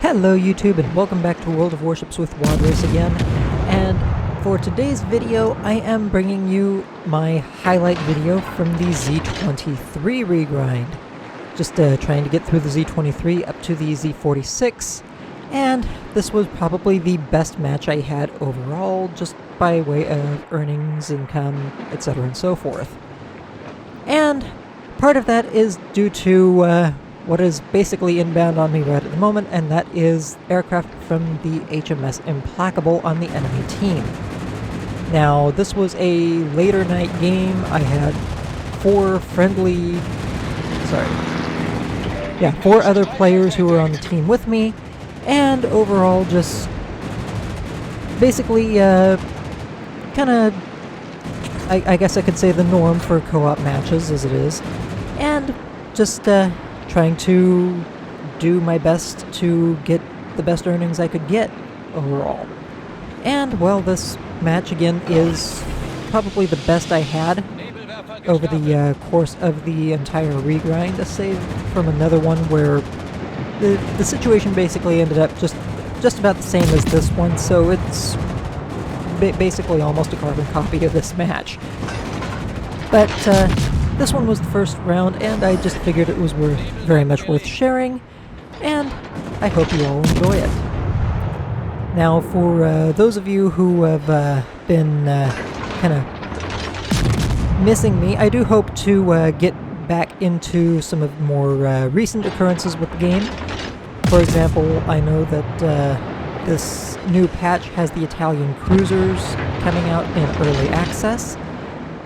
Hello YouTube and welcome back to World of Warships with Wadres again, and for today's video I am bringing you my highlight video from the Z-23 regrind. Just trying to get through the Z-23 up to the Z-46, and this was probably the best match I had overall, just by way of earnings, income, etc. and so forth. And part of that is due to what is basically inbound on me right at the moment, and that is aircraft from the HMS Implacable on the enemy team. Now, this was a later night game. I had four other players who were on the team with me, and overall just basically kind of, I guess I could say the norm for co-op matches as it is, and just trying to do my best to get the best earnings I could get overall. And, well, this match again is probably the best I had over the course of the entire regrind, aside from another one where the situation basically ended up just about the same as this one, so it's basically almost a carbon copy of this match. But this one was the first round, and I just figured it was very much worth sharing, and I hope you all enjoy it. Now, for those of you who have been kind of missing me, I do hope to get back into some of more recent occurrences with the game. For example, I know that this new patch has the Italian cruisers coming out in early access,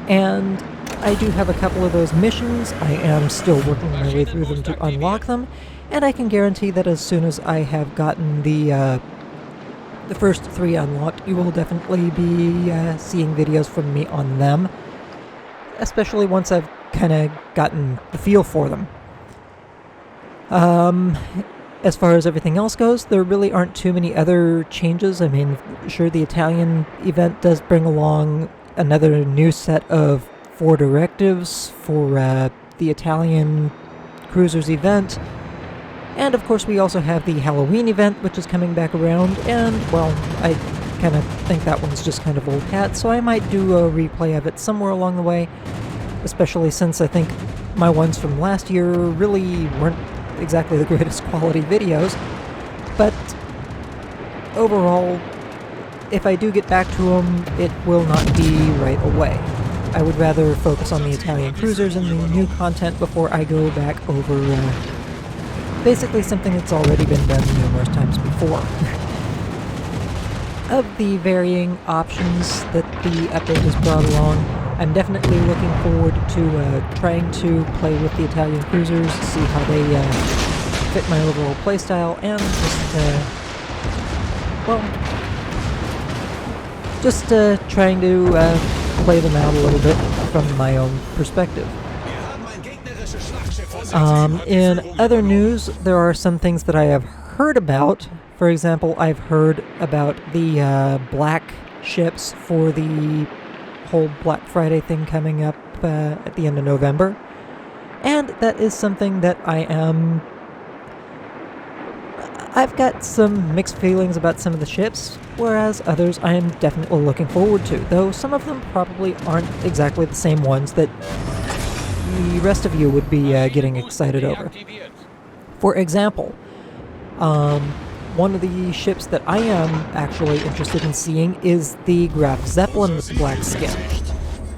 and I do have a couple of those missions. I am still working my way through them to unlock them, and I can guarantee that as soon as I have gotten the first three unlocked, you will definitely be seeing videos from me on them, especially once I've kind of gotten the feel for them. As far as everything else goes, there really aren't too many other changes. I mean, sure, the Italian event does bring along another new set of 4 directives for the Italian cruisers event, and of course we also have the Halloween event, which is coming back around, and well, I kind of think that one's just kind of old hat, so I might do a replay of it somewhere along the way, especially since I think my ones from last year really weren't exactly the greatest quality videos. But overall, if I do get back to them, it will not be right away. I would rather focus on the Italian cruisers and the new content before I go back over basically something that's already been done numerous times before. Of the varying options that the update has brought along, I'm definitely looking forward to trying to play with the Italian cruisers, see how they fit my overall playstyle, and just trying to play them out a little bit from my own perspective. In other news, there are some things that I have heard about. For example, I've heard about the Blackships for the whole Black Friday thing coming up at the end of November, and that is something that I've got some mixed feelings about some of the ships, whereas others I am definitely looking forward to, though some of them probably aren't exactly the same ones that the rest of you would be getting excited over. For example, one of the ships that I am actually interested in seeing is the Graf Zeppelin with the black skin.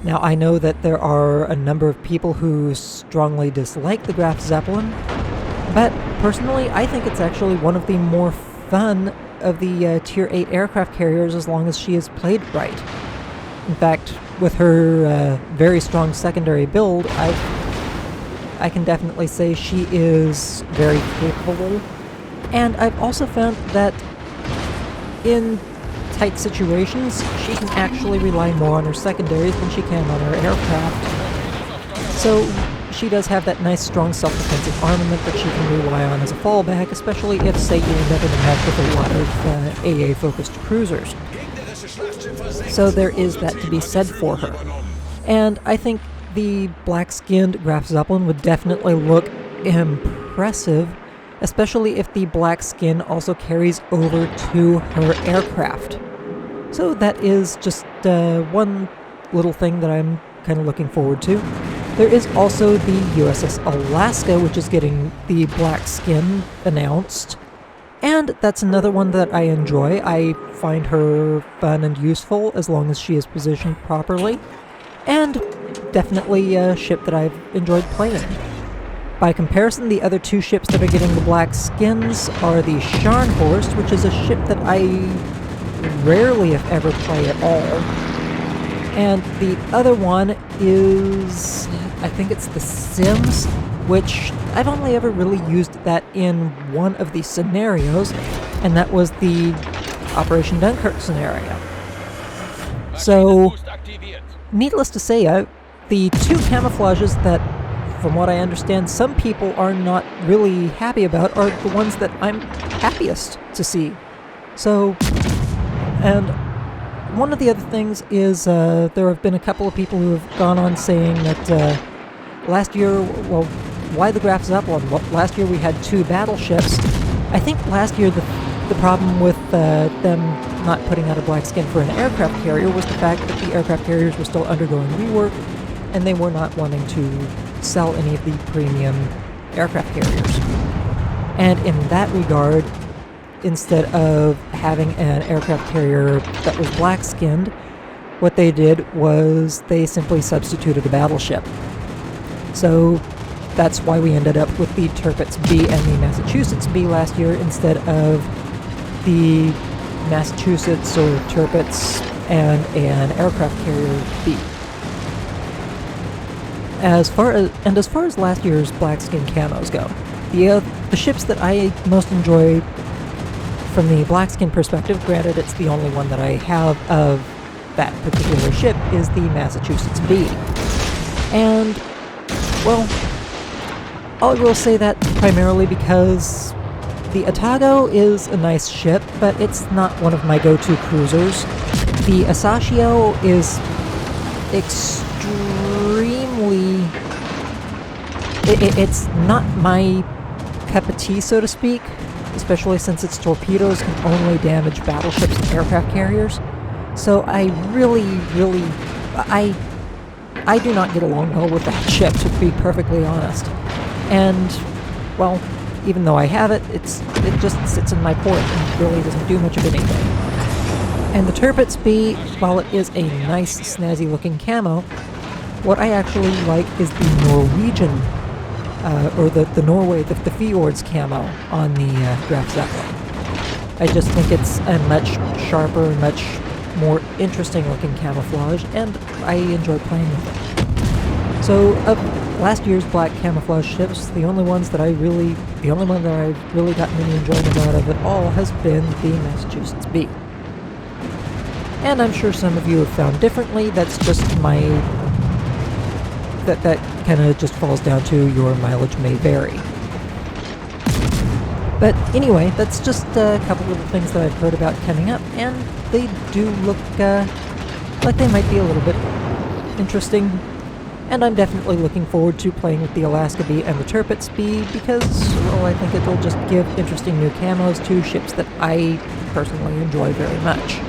Now, I know that there are a number of people who strongly dislike the Graf Zeppelin, but personally, I think it's actually one of the more fun of the Tier 8 aircraft carriers as long as she is played right. In fact, with her very strong secondary build, I can definitely say she is very capable. And I've also found that in tight situations, she can actually rely more on her secondaries than she can on her aircraft. So she does have that nice strong self-defensive armament that she can rely on as a fallback, especially if, say, you end up in a match with a lot of AA-focused cruisers. So there is that to be said for her. And I think the black-skinned Graf Zeppelin would definitely look impressive especially if the black skin also carries over to her aircraft. So that is just one little thing that I'm kind of looking forward to. There is also the USS Alaska, which is getting the black skin announced. And that's another one that I enjoy. I find her fun and useful as long as she is positioned properly. And definitely a ship that I've enjoyed playing. By comparison, the other two ships that are getting the black skins are the Scharnhorst, which is a ship that I rarely, if ever, play at all. And the other one is, I think it's the Sims, which I've only ever really used that in one of the scenarios, and that was the Operation Dunkirk scenario. So, needless to say, the two camouflages that, from what I understand, some people are not really happy about are the ones that I'm happiest to see. So, and one of the other things is there have been a couple of people who have gone on saying that last year, well, why the graphs up? Well, last year we had two battleships. I think last year the problem with them not putting out a black skin for an aircraft carrier was the fact that the aircraft carriers were still undergoing rework, and they were not wanting to sell any of the premium aircraft carriers. And in that regard, instead of having an aircraft carrier that was black-skinned, what they did was they simply substituted a battleship. So that's why we ended up with the Tirpitz B and the Massachusetts B last year instead of the Massachusetts or Tirpitz and an aircraft carrier B. As far as last year's black skin camos go, the ships that I most enjoy from the black skin perspective, granted it's the only one that I have of that particular ship, is the Massachusetts B. And, well, I will say that primarily because the Atago is a nice ship, but it's not one of my go-to cruisers. The Asashio is extremely... It's not my cup of tea, so to speak, especially since its torpedoes can only damage battleships and aircraft carriers. So I I do not get along well with that ship, to be perfectly honest. And, well, even though I have it, it just sits in my port and really doesn't do much of anything. And the Tirpitz B, while it is a nice, snazzy-looking camo, what I actually like is the Norwegian, or the Norway, the Fjords camo on the Graf Zeppelin. I just think it's a much sharper, much more interesting-looking camouflage, and I enjoy playing with it. So, of last year's black camouflage ships, the only one that I've really gotten any enjoyment out of at all has been the Massachusetts B. And I'm sure some of you have found differently. That's just my... That kind of just falls down to your mileage may vary. But anyway, that's just a couple of the things that I've heard about coming up, and they do look like they might be a little bit interesting. And I'm definitely looking forward to playing with the Alaska B and the Tirpitz B because, well, I think it'll just give interesting new camos to ships that I personally enjoy very much.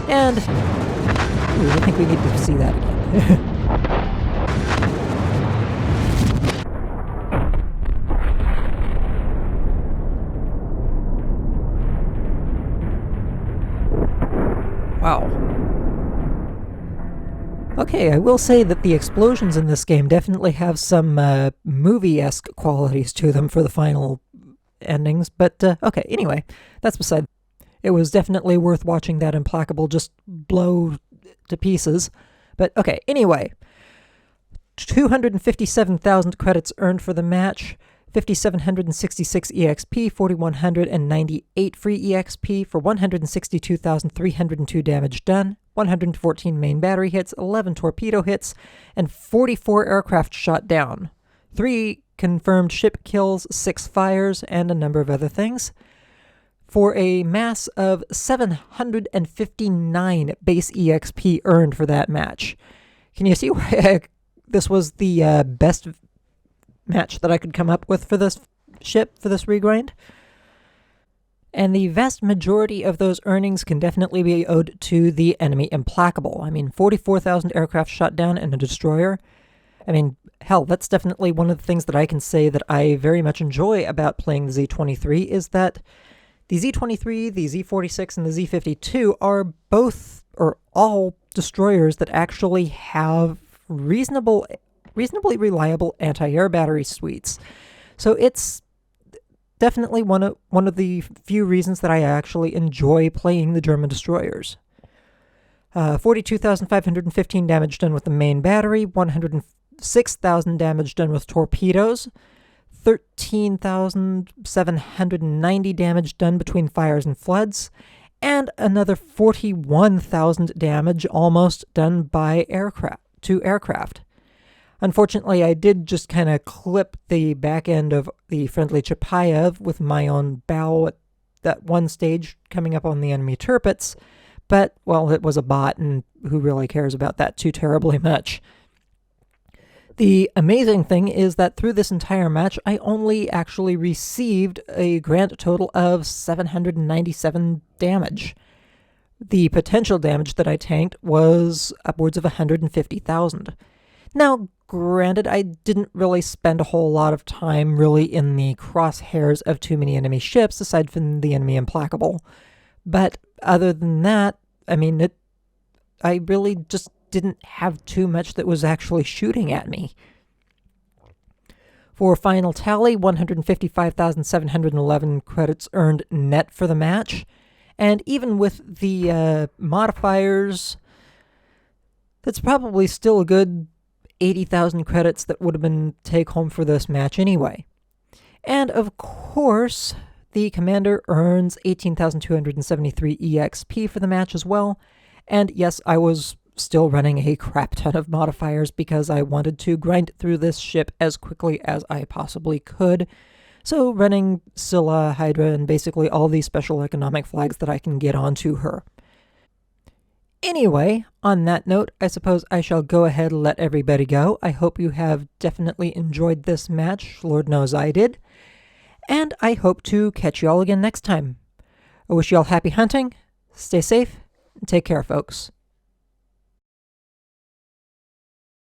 And I think we need to see that again. Wow. Okay, I will say that the explosions in this game definitely have some movie-esque qualities to them for the final endings, but okay, anyway, that's beside. It was definitely worth watching that Implacable just blow to pieces. But okay, anyway, 257,000 credits earned for the match, 5,766 EXP, 4,198 free EXP for 162,302 damage done, 114 main battery hits, 11 torpedo hits, and 44 aircraft shot down. 3 confirmed ship kills, 6 fires, and a number of other things, for a mass of 759 base EXP earned for that match. Can you see why this was the best match that I could come up with for this ship, for this regrind. And the vast majority of those earnings can definitely be owed to the enemy Implacable. I mean, 44,000 aircraft shot down and a destroyer. I mean, hell, that's definitely one of the things that I can say that I very much enjoy about playing the Z-23 is that the Z-23, the Z-46, and the Z-52 are both, or all, destroyers that actually have reasonably reliable anti-air battery suites. So it's definitely one of the few reasons that I actually enjoy playing the German destroyers. 42,515 damage done with the main battery, 106,000 damage done with torpedoes, 13,790 damage done between fires and floods, and another 41,000 damage almost done by aircraft. Unfortunately, I did just kind of clip the back end of the friendly Chapayev with my own bow at that one stage coming up on the enemy Tirpitz, but, well, it was a bot, and who really cares about that too terribly much? The amazing thing is that through this entire match, I only actually received a grand total of 797 damage. The potential damage that I tanked was upwards of 150,000. Now, granted, I didn't really spend a whole lot of time really in the crosshairs of too many enemy ships, aside from the enemy Implacable. But other than that, I mean, I really just didn't have too much that was actually shooting at me. For final tally, 155,711 credits earned net for the match. And even with the modifiers, that's probably still a good 80,000 credits that would have been take home for this match anyway. And of course, the commander earns 18,273 EXP for the match as well. And yes, I was still running a crap ton of modifiers because I wanted to grind through this ship as quickly as I possibly could. So running Scylla, Hydra, and basically all these special economic flags that I can get onto her. Anyway, on that note, I suppose I shall go ahead and let everybody go. I hope you have definitely enjoyed this match. Lord knows I did. And I hope to catch you all again next time. I wish you all happy hunting, stay safe, and take care, folks.